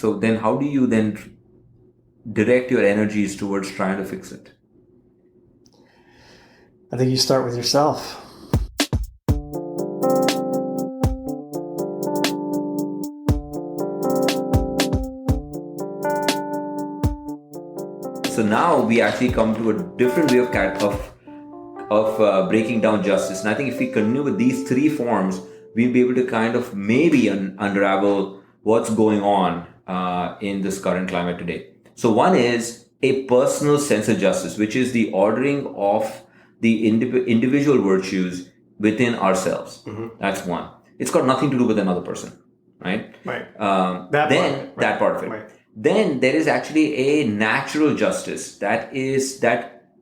So then how do you then direct your energies towards trying to fix it? I think you start with yourself. So now we actually come to a different way of breaking down justice. And I think if we continue with these three forms, we'll be able to kind of maybe unravel what's going on in this current climate today. So one is a personal sense of justice, which is the ordering of the individual virtues within ourselves. Mm-hmm. That's one. It's got nothing to do with another person, right? Right. That part of it. Right. Then there is actually a natural justice that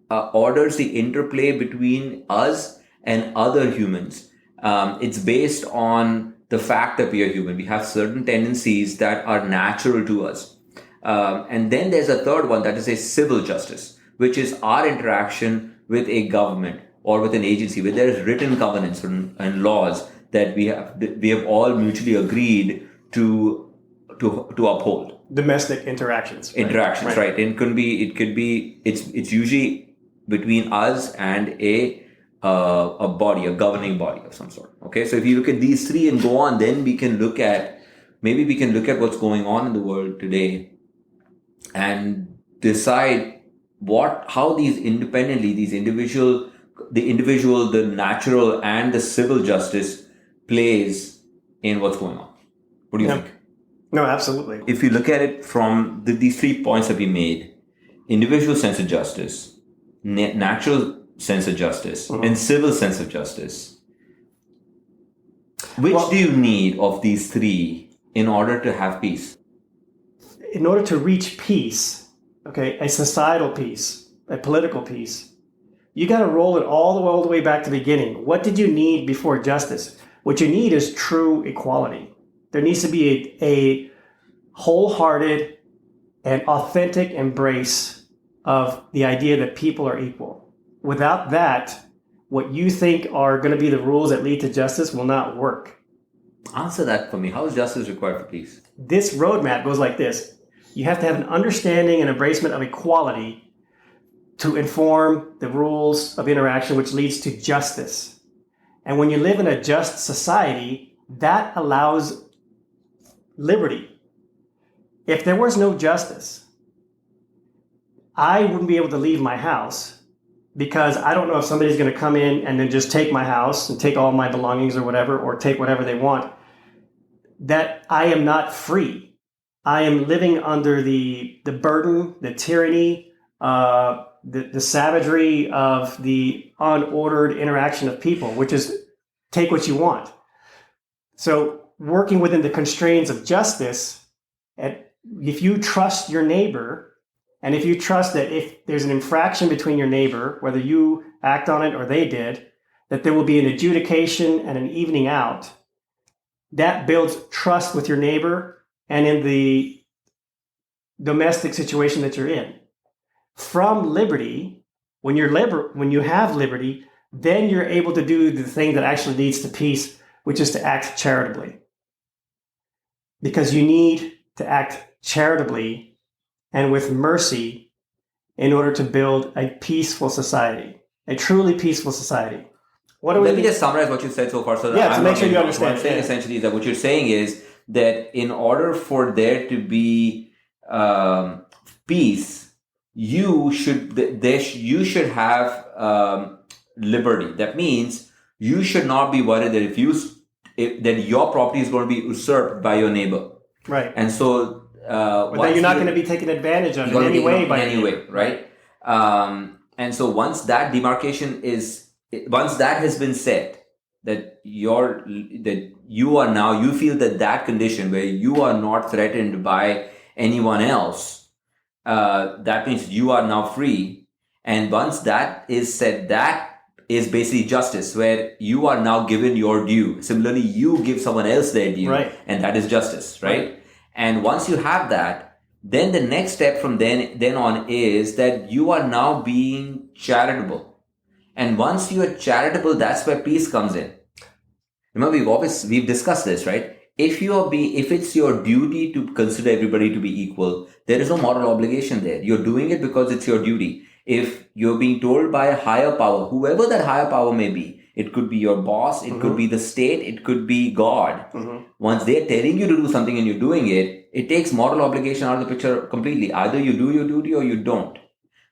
orders the interplay between us and other humans. It's based on the fact that we are human. We have certain tendencies that are natural to us. And then there's a third one that is a civil justice, which is our interaction with a government or with an agency where there is written covenants and laws that we have all mutually agreed to uphold. Domestic interactions. Right? It's usually between us and a body, a governing body of some sort. Okay, so if you look at these three and go on, then we can look at what's going on in the world today and decide how these independently, the individual, the natural, and the civil justice plays in what's going on. What do you think? No, absolutely. If you look at it from these 3 points that we made, individual sense of justice, natural sense of justice, mm-hmm. and civil sense of justice, which do you need of these three in order to have peace? In order to reach peace, okay, a societal peace, a political peace, you got to roll it all the way back to the beginning. What did you need before justice? What you need is true equality. There needs to be a wholehearted and authentic embrace of the idea that people are equal. Without that, what you think are going to be the rules that lead to justice will not work. Answer that for me. How is justice required for peace? This roadmap goes like this. You have to have an understanding and embracement of equality to inform the rules of interaction, which leads to justice. And when you live in a just society, that allows liberty. If there was no justice, I wouldn't be able to leave my house because I don't know if somebody's going to come in and then just take my house and take all my belongings or whatever, or take whatever they want. That I am not free. I am living under the burden, the tyranny, the savagery of the unordered interaction of people, which is take what you want. So working within the constraints of justice, if you trust your neighbor, and if you trust that if there's an infraction between your neighbor, whether you act on it or they did, that there will be an adjudication and an evening out, that builds trust with your neighbor and in the domestic situation that you're in. From liberty, when you have liberty, then you're able to do the thing that actually leads to peace, which is to act charitably. Because you need to act charitably and with mercy in order to build a peaceful society, a truly peaceful society. Let me just summarize what you said so far. So that to make sure you understand. What I'm saying essentially is that what you're saying is that in order for there to be peace, you should have liberty. That means you should not be worried that that your property is going to be usurped by your neighbor. Right. And so that you're not going to be taken advantage of in any way by any way, right? And so once that demarcation once that has been set, that you feel that condition where you are not threatened by anyone else, that means you are now free. And once that is said, that is basically justice, where you are now given your due. Similarly, you give someone else their due, right. And that is justice, right? And once you have that, then the next step from then on is that you are now being charitable. And once you are charitable, that's where peace comes in. Remember, we've discussed this, right? if it's your duty to consider everybody to be equal, there is no moral obligation there. You're doing it because it's your duty. If you're being told by a higher power, whoever that higher power may be, it could be your boss, it could be the state, it could be God. Once they're telling you to do something and you're doing it, it takes moral obligation out of the picture completely. Either you do your duty or you don't.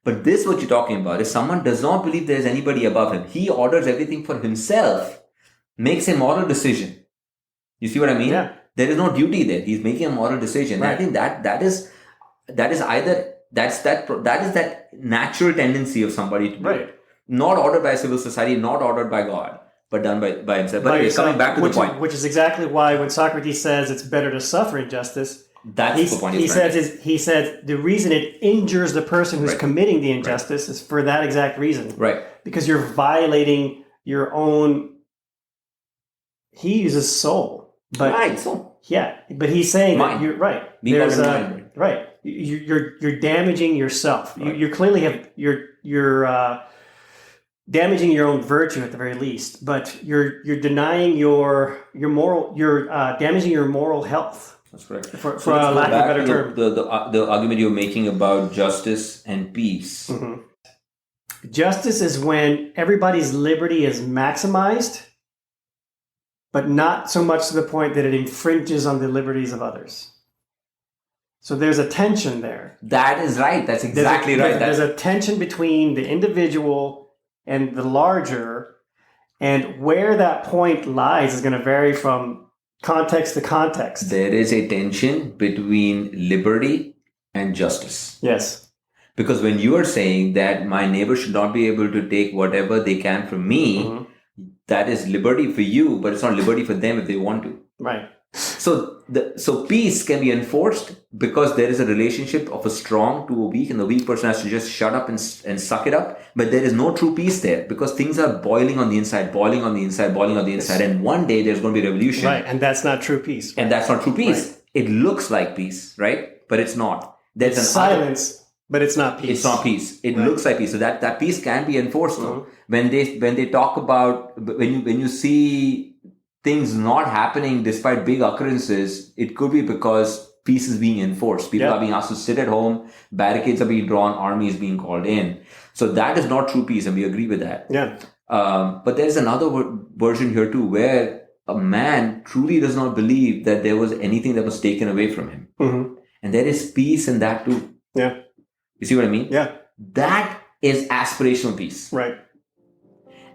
But this, what you're talking about, is someone does not believe there's anybody above him. He orders everything for himself, makes a moral decision. You see what I mean? Yeah. There is no duty there. He's making a moral decision. Right. I think that is that natural tendency of somebody to do it. Not ordered by civil society, not ordered by God, but done by himself. But anyway, coming back to the point. Which is exactly why when Socrates says it's better to suffer injustice, that's the point. He says the reason it injures the person who's committing the injustice is for that exact reason. Right. Because you're violating your own. He uses soul. But, so but he's saying mind. That you're right. There's right. You're damaging yourself. Right. You clearly have you're damaging your own virtue at the very least. But you're denying your moral. You're damaging your moral health. That's correct. For lack of a better term, the argument you're making about justice and peace. Mm-hmm. Justice is when everybody's liberty is maximized, but not so much to the point that it infringes on the liberties of others. So there's a tension there. That is right. That's exactly right. There's a tension between the individual and the larger, and where that point lies is going to vary from context to context. There is a tension between liberty and justice. Yes. Because when you are saying that my neighbor should not be able to take whatever they can from me, that is liberty for you, but it's not liberty for them if they want to. Right. So peace can be enforced because there is a relationship of a strong to a weak, and the weak person has to just shut up and suck it up. But there is no true peace there because things are boiling on the inside, and one day there's going to be revolution. Right, and that's not true peace. Right? And that's not true peace. Right. It looks like peace, right? But it's not. There's it's silence, but it's not peace. It's not peace. It looks like peace. So that peace can be enforced though. When they talk about when you see things not happening despite big occurrences, it could be because peace is being enforced. People are being asked to sit at home, barricades are being drawn, army is being called in. So that is not true peace, and we agree with that. Yeah. But there's another version here too, where a man truly does not believe that there was anything that was taken away from him. Mm-hmm. And there is peace in that too. Yeah. You see what I mean? Yeah. That is aspirational peace. Right.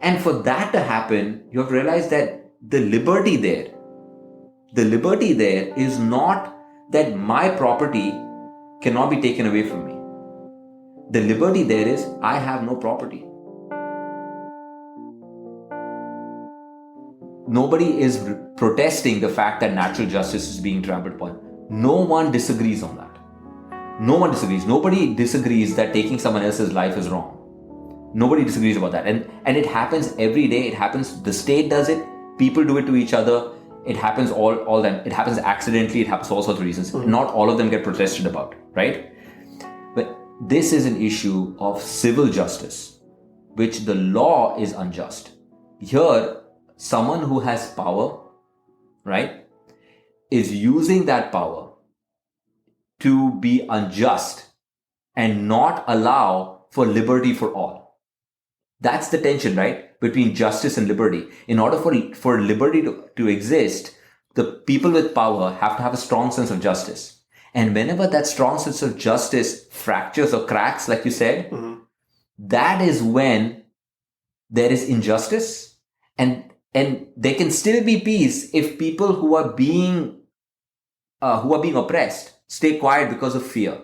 And for that to happen, you have to realize that the liberty there is not that my property cannot be taken away from me. The liberty there is I have no property. Nobody is protesting the fact that natural justice is being trampled upon. No one disagrees on that. No one disagrees. Nobody disagrees that taking someone else's life is wrong. Nobody disagrees about that. And it happens every day. It happens, the state does it, people do it to each other. It happens all them. It happens accidentally, it happens for all sorts of reasons. Mm-hmm. Not all of them get protested about, right? But this is an issue of civil justice, which the law is unjust. Here, someone who has power, right, is using that power to be unjust and not allow for liberty for all. That's the tension, right, between justice and liberty. In order for liberty to exist, the people with power have to have a strong sense of justice. And whenever that strong sense of justice fractures or cracks, like you said, mm-hmm. that is when there is injustice, and there can still be peace if people who are being oppressed stay quiet because of fear,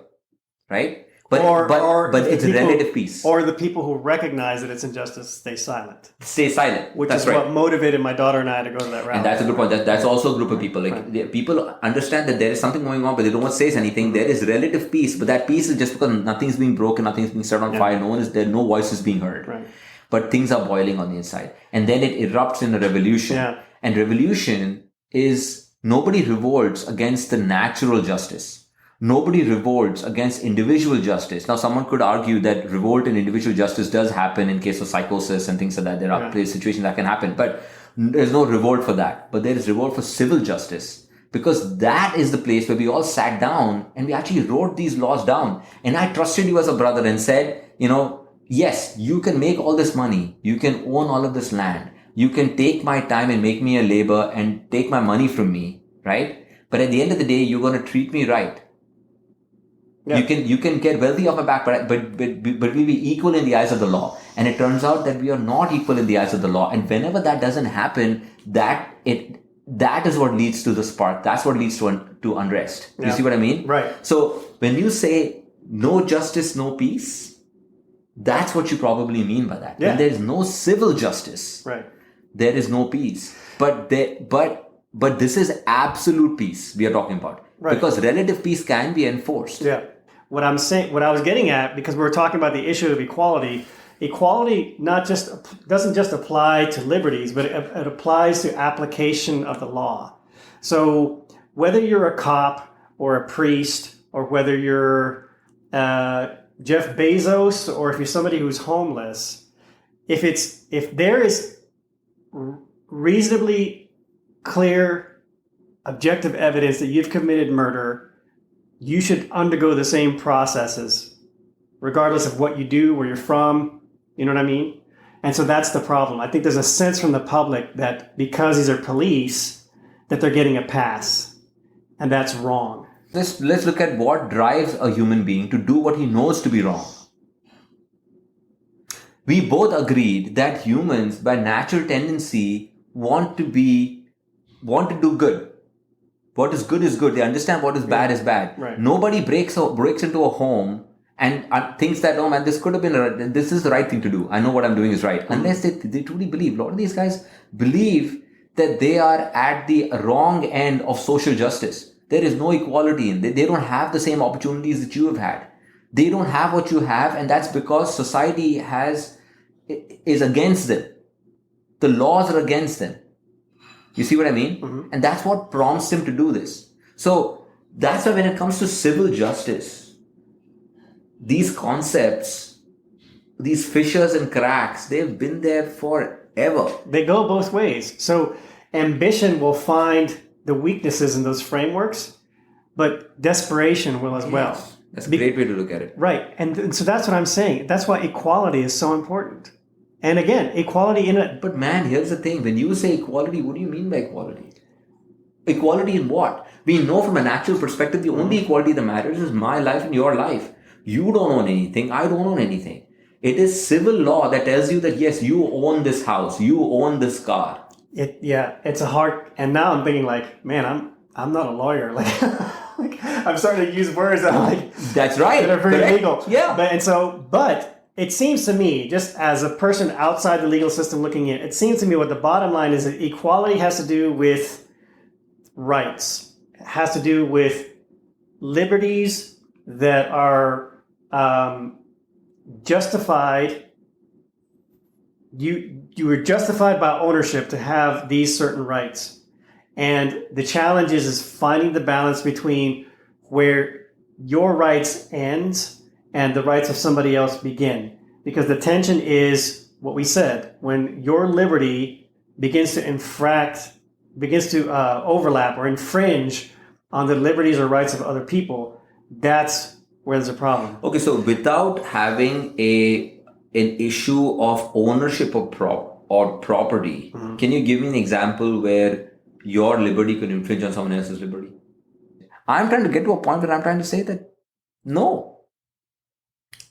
right? But it's relative peace. Or the people who recognize that it's injustice stay silent. Stay silent. Which that's is right. What motivated my daughter and I to go to that rally. And that's a good point. That's also a group of people. Like people understand that there is something going on, but they don't want to say anything. There is relative peace, but that peace is just because nothing's being broken, nothing's being set on fire. No one is there. No voice is being heard. Right. But things are boiling on the inside, and then it erupts in a revolution. Yeah. And revolution is nobody revolts against the natural justice. Nobody revolts against individual justice. Now, someone could argue that revolt in individual justice does happen in case of psychosis and things like that. There are situations that can happen, but there's no revolt for that. But there is revolt for civil justice. because that is the place where we all sat down and we actually wrote these laws down. And I trusted you as a brother and said, yes, you can make all this money. You can own all of this land. You can take my time and make me a labor and take my money from me, right? But at the end of the day, you're going to treat me right. Yeah. You can get wealthy off my back, but we'll be equal in the eyes of the law. And it turns out that we are not equal in the eyes of the law. And whenever that doesn't happen, that is what leads to the spark. That's what leads to unrest. You see what I mean? Right. So when you say no justice, no peace, that's what you probably mean by that. Yeah. When there is no civil justice, right, there is no peace. But this is absolute peace we are talking about. Right. Because relative peace can be enforced. Yeah. What I was getting at, because we were talking about the issue of equality doesn't just apply to liberties, but it applies to application of the law. So whether you're a cop or a priest, or whether you're Jeff Bezos, or if you're somebody who's homeless, if there is reasonably clear objective evidence that you've committed murder, you should undergo the same processes, regardless of what you do, where you're from. You know what I mean? And so that's the problem. I think there's a sense from the public that because these are police, that they're getting a pass. And that's wrong. Let's look at what drives a human being to do what he knows to be wrong. We both agreed that humans, by natural tendency, want to do good. What is good is good. They understand what is bad is bad. Right. Nobody breaks into a home and thinks that, oh man, this is the right thing to do. I know what I'm doing is right. Mm-hmm. Unless they truly believe. A lot of these guys believe that they are at the wrong end of social justice. There is no equality in. They don't have the same opportunities that you have had. They don't have what you have, and that's because society is against them. The laws are against them. You see what I mean? Mm-hmm. And that's what prompts him to do this. So that's why when it comes to civil justice, these concepts, these fissures and cracks, they've been there forever. They go both ways. So ambition will find the weaknesses in those frameworks, but desperation will as well. That's a great way to look at it. Right. And so that's what I'm saying. That's why equality is so important. And again, equality in it. But man, here's the thing. When you say equality, what do you mean by equality? Equality in what? We know from a natural perspective, the only equality that matters is my life and your life. You don't own anything. I don't own anything. It is civil law that tells you that, yes, you own this house. You own this car. It's a hard. And now I'm thinking like, man, I'm not a lawyer. Like, I'm starting to use words that that's right. That are pretty legal. Yeah. But it seems to me, just as a person outside the legal system looking in, it seems to me what the bottom line is that equality has to do with rights. It has to do with liberties that are justified. You were justified by ownership to have these certain rights. And the challenge is finding the balance between where your rights end and the rights of somebody else begin. Because the tension is what we said. When your liberty begins to overlap or infringe on the liberties or rights of other people, that's where there's a problem. Okay, so without having an issue of ownership of property, mm-hmm. Can you give me an example where your liberty could infringe on someone else's liberty? I'm trying to get to a point where I'm trying to say that no.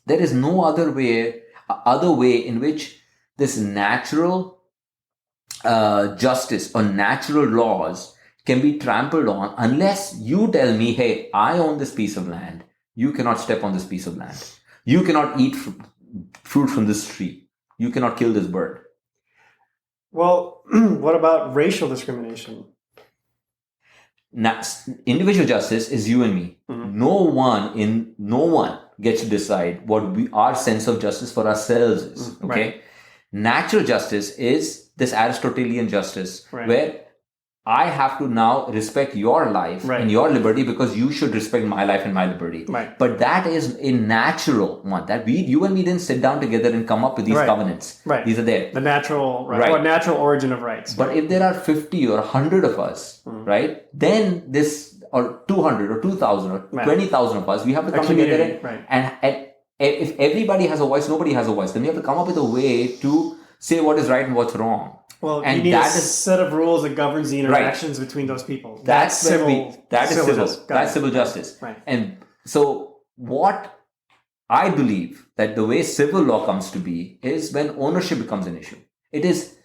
There is no other way in which this natural justice or natural laws can be trampled on unless you tell me, hey, I own this piece of land. You cannot step on this piece of land. You cannot eat fruit from this tree. You cannot kill this bird. Well, what about racial discrimination? Now, individual justice is you and me. Mm-hmm. No one gets to decide what our sense of justice for ourselves is. Okay, right. Natural justice is this Aristotelian justice, right, where I have to now respect your life and your liberty because you should respect my life and my liberty. Right. But that is a natural one that you and me didn't sit down together and come up with these covenants. Right. These are there. The natural, or natural origin of rights. But if there are 50 or 100 of us, right, then this, or 200 or 2,000 or 20,000 of us, we have to come together and if everybody has a voice, nobody has a voice. Then we have to come up with a way to say what is right and what's wrong. Well, and you need a set of rules that governs the interactions between those people. That's civil. That's civil justice. Right. And so what I believe that the way civil law comes to be is when ownership becomes an issue. It is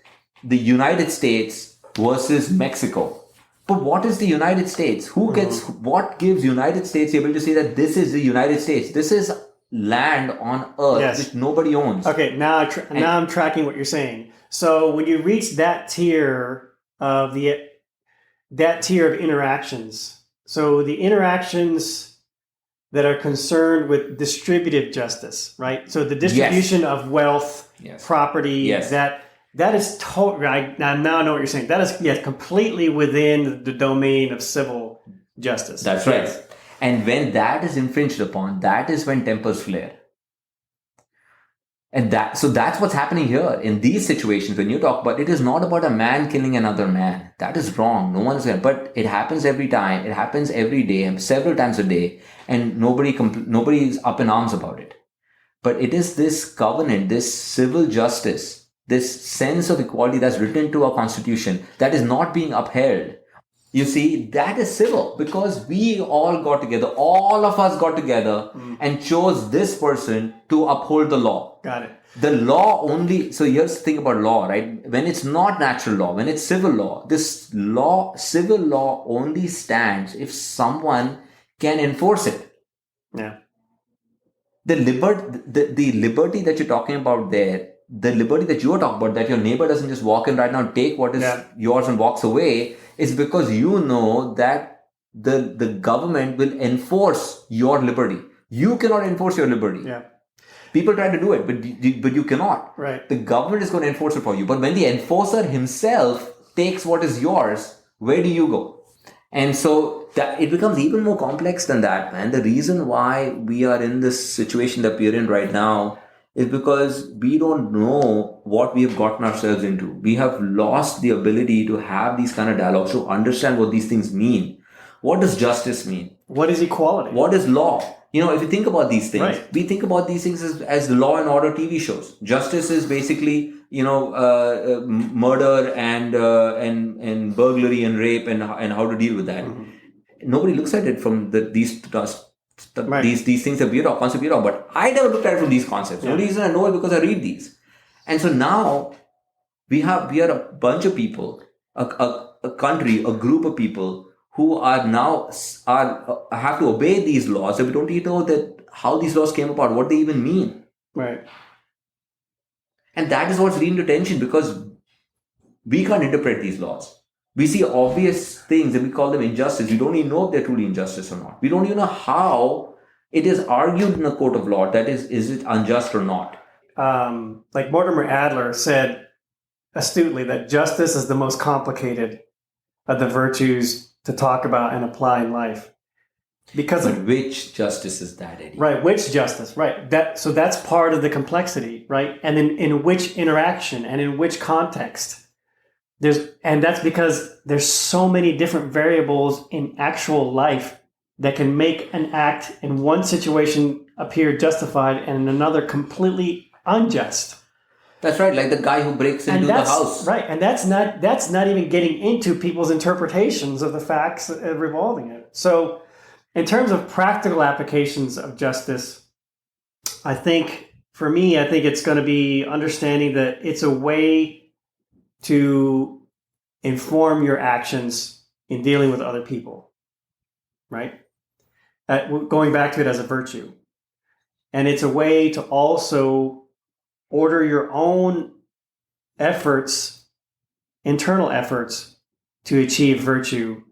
the United States versus Mexico. But what is the United States? What gives United States the ability to say that this is the United States? This is land on earth which nobody owns. Okay, now I'm tracking what you're saying. So when you reach that tier of interactions, so the interactions that are concerned with distributive justice, right? So the distribution of wealth, property, that is totally. I now know what you're saying. That is completely within the domain of civil justice. That's right. And when that is infringed upon, that is when tempers flare. And that's what's happening here in these situations. When you talk about it, is not about a man killing another man. That is wrong. No one's going. But it happens every time. It happens every day, and several times a day, and nobody is up in arms about it. But it is this covenant, this civil justice, this sense of equality that's written into our Constitution that is not being upheld. You see, that is civil because we all got together, all of us got together and chose this person to uphold the law. Got it. The law only, so here's the thing about law, right? When it's not natural law, when it's civil law, civil law only stands if someone can enforce it. Yeah. The liberty that you're talking about there, the liberty that you're talking about, that your neighbor doesn't just walk in right now, take what is yours and walks away, is because you know that the government will enforce your liberty. You cannot enforce your liberty. Yeah. People try to do it, but you cannot. Right. The government is going to enforce it for you. But when the enforcer himself takes what is yours, where do you go? And so that it becomes even more complex than that, man. The reason why we are in this situation that we're in right now is because we don't know what we have gotten ourselves into. We have lost the ability to have these kind of dialogues, to understand what these things mean. What does justice mean? What is equality? What is law? If you think about these things, we think about these things as law and order TV shows. Justice is basically, murder and burglary and rape and how to deal with that. Mm-hmm. Nobody looks at it from these things that we are concepts we are, but I never looked at it from these concepts. The only reason I know it because I read these. And so now we are a bunch of people, a country, a group of people who have to obey these laws, and we don't even know that how these laws came about, what they even mean. Right. And that is what's leading to tension, because we can't interpret these laws. We see obvious things and we call them injustice. We don't even know if they're truly injustice or not. We don't even know how it is argued in a court of law that is it unjust or not. Like Mortimer Adler said astutely that justice is the most complicated of the virtues to talk about and apply in life. But which justice is that, Eddie? Right, which justice, right. So that's part of the complexity, right? And then in which interaction and in which context. And that's because there's so many different variables in actual life that can make an act in one situation appear justified and in another completely unjust. That's right, like the guy who breaks into the house. Right, and that's not even getting into people's interpretations of the facts revolving it. So in terms of practical applications of justice, I think it's going to be understanding that it's a way to inform your actions in dealing with other people, right? Going back to it as a virtue. And it's a way to also order your own efforts, internal efforts, to achieve virtue.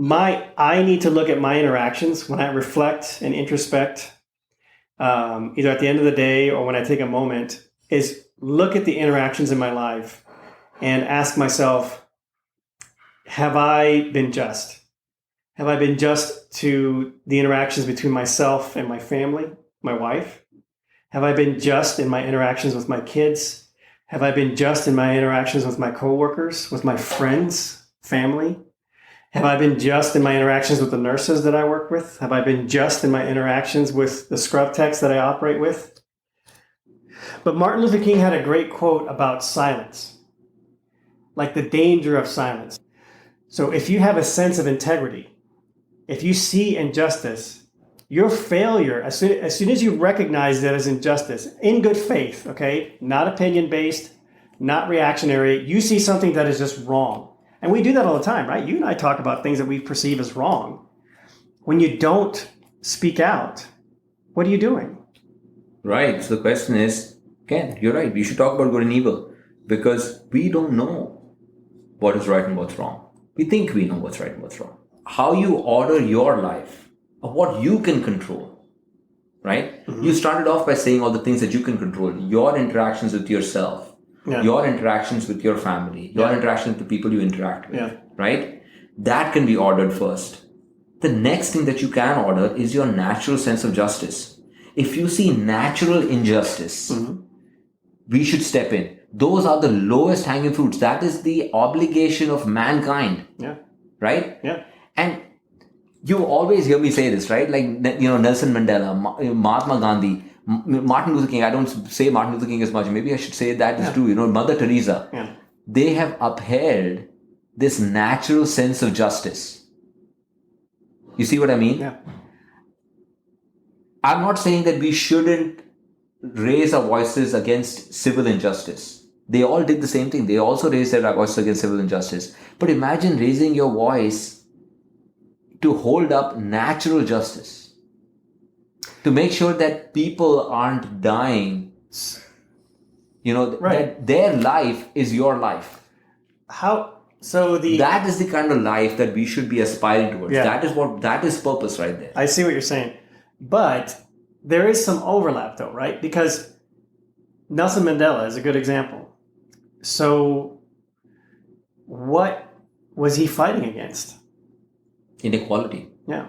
I need to look at my interactions when I reflect and introspect, either at the end of the day or when I take a moment, is look at the interactions in my life and ask myself, have I been just? Have I been just to the interactions between myself and my family, my wife? Have I been just in my interactions with my kids? Have I been just in my interactions with my coworkers, with my friends, family? Have I been just in my interactions with the nurses that I work with? Have I been just in my interactions with the scrub techs that I operate with? But Martin Luther King had a great quote about silence, like the danger of silence. So if you have a sense of integrity, if you see injustice, your failure, as soon as you recognize that as injustice, in good faith, okay, not opinion-based, not reactionary, you see something that is just wrong. And we do that all the time, right? You and I talk about things that we perceive as wrong. When you don't speak out, what are you doing? Right. So the question is, Ken, you're right. We should talk about good and evil because we don't know what is right and what's wrong. We think we know what's right and what's wrong. How you order your life, of what you can control, right? Mm-hmm. You started off by saying all the things that you can control, your interactions with yourself. Yeah. Your interactions with your family, your interactions with the people you interact with, right? That can be ordered first. The next thing that you can order is your natural sense of justice. If you see natural injustice, we should step in. Those are the lowest hanging fruits. That is the obligation of mankind, right? Yeah. And you always hear me say this, right? Like, Nelson Mandela, Mahatma Gandhi, Martin Luther King. I don't say Martin Luther King as much. Maybe I should say that is true. Mother Teresa. Yeah. They have upheld this natural sense of justice. You see what I mean? Yeah. I'm not saying that we shouldn't raise our voices against civil injustice. They all did the same thing. They also raised their voices against civil injustice. But imagine raising your voice to hold up natural justice. To make sure that people aren't dying, that their life is your life. That is the kind of life that we should be aspiring towards. Yeah. That is purpose right there. I see what you're saying. But there is some overlap though, right? Because Nelson Mandela is a good example. So what was he fighting against? Inequality. Yeah.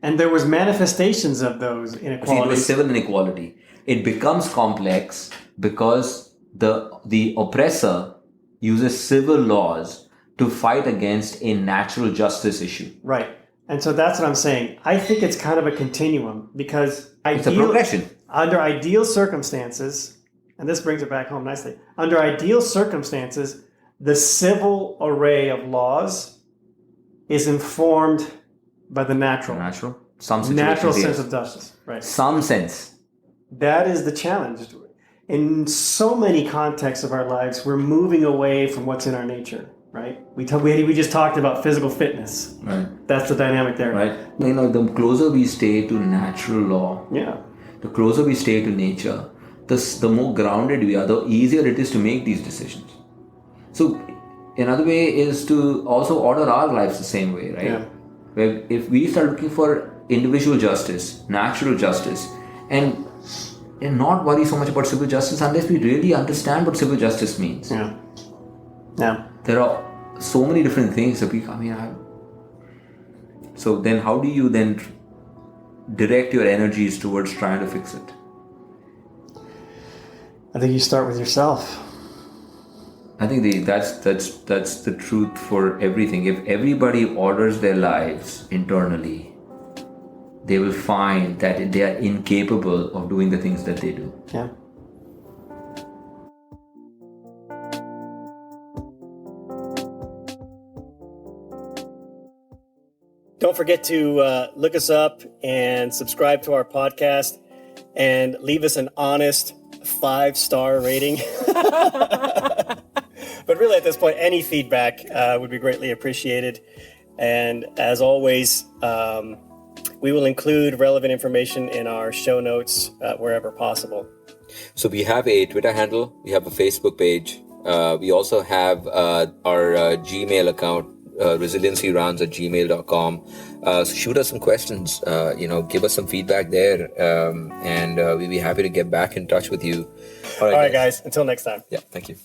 And there was manifestations of those inequalities. See, it was civil inequality. It becomes complex because the oppressor uses civil laws to fight against a natural justice issue. Right. And so that's what I'm saying. I think it's kind of a continuum because it's a progression. Under ideal circumstances, and this brings it back home nicely, under ideal circumstances, the civil array of laws is informed by the natural sense of justice, right? Some sense. That is the challenge. In so many contexts of our lives, we're moving away from what's in our nature, right? We just talked about physical fitness. Right. That's the dynamic there. Right. The closer we stay to natural law, the closer we stay to nature, the more grounded we are, the easier it is to make these decisions. So another way is to also order our lives the same way, right? Yeah. Where if we start looking for individual justice, natural justice, and not worry so much about civil justice unless we really understand what civil justice means. Yeah. Yeah. There are so many different things that so then how do you then direct your energies towards trying to fix it? I think you start with yourself. I think that's the truth for everything. If everybody orders their lives internally, they will find that they are incapable of doing the things that they do. Yeah. Don't forget to look us up and subscribe to our podcast and leave us an honest 5-star rating. But really, at this point, any feedback would be greatly appreciated. And as always, we will include relevant information in our show notes wherever possible. So we have a Twitter handle. We have a Facebook page. We also have our Gmail account, resiliencyrounds@gmail.com. So shoot us some questions. Give us some feedback there. And we'll be happy to get back in touch with you. All right, guys. Until next time. Yeah, thank you.